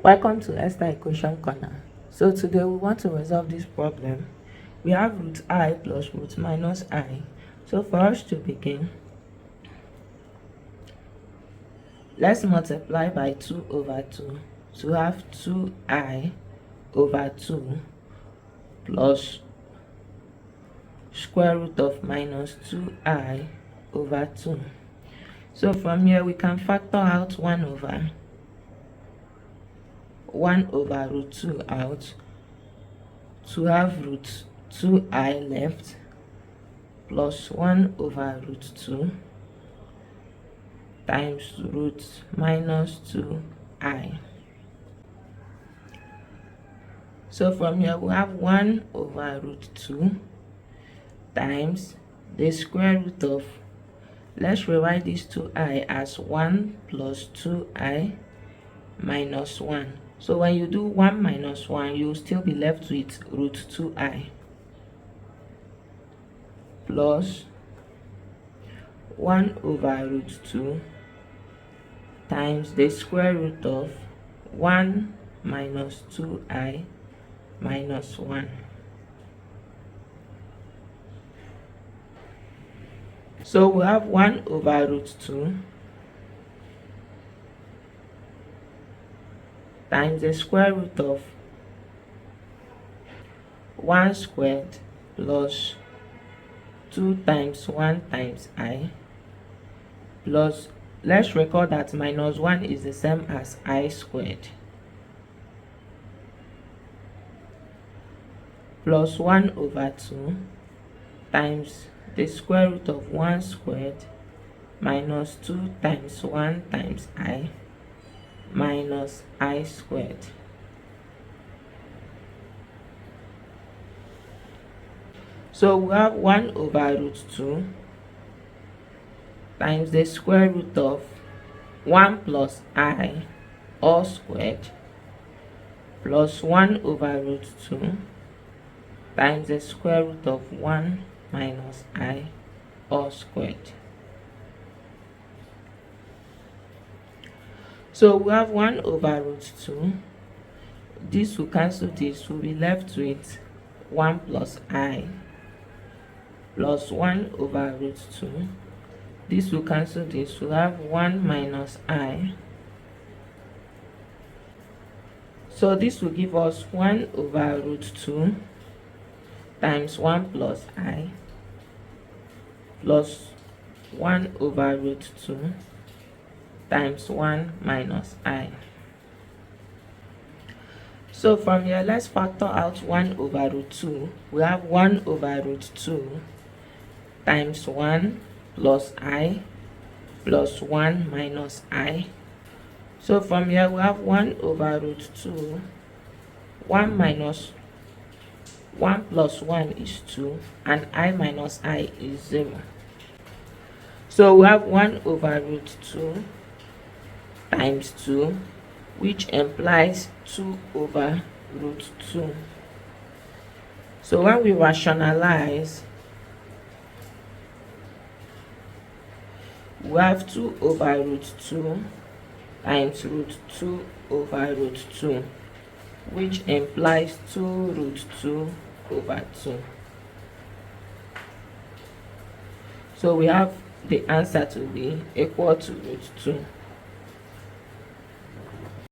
Welcome to Esther Equation Corner. So today we want to resolve this problem. We have root I plus root minus I. So for us to begin, let's multiply by 2 over 2 to have 2I over 2 plus square root of minus 2I over 2. So from here we can factor out 1 over root 2 out to have root 2I left plus 1 over root 2 times root minus 2I. So from here we have 1 over root 2 times the square root of, let's rewrite this 2I as 1 plus 2I minus 1. So when you do 1 minus 1, you'll still be left with root 2I plus 1 over root 2 times the square root of 1 minus 2I minus 1. So we have 1 over root 2 times the square root of 1 squared plus 2 times 1 times I plus, let's record that minus 1 is the same as I squared, plus 1 over 2 times the square root of 1 squared minus 2 times 1 times I minus I squared. So we have 1 over root 2 times the square root of 1 plus I all squared plus 1 over root 2 times the square root of 1 minus I all squared. So we have 1 over root 2. This will cancel this. We'll be left with 1 plus I plus 1 over root 2. This will cancel this. We'll have 1 minus I. So this will give us 1 over root 2 times 1 plus I plus 1 over root 2 times 1 minus I. So from here, let's factor out 1 over root 2. We have 1 over root 2 times 1 plus I plus 1 minus I. So from here, we have 1 over root 2, 1 minus 1 plus 1 is 2, and I minus I is 0. So we have 1 over root 2 times 2, which implies 2 over root 2. So when we rationalize, we have 2 over root 2 times root 2 over root 2, which implies 2 root 2 over 2. So we have the answer to be equal to root 2.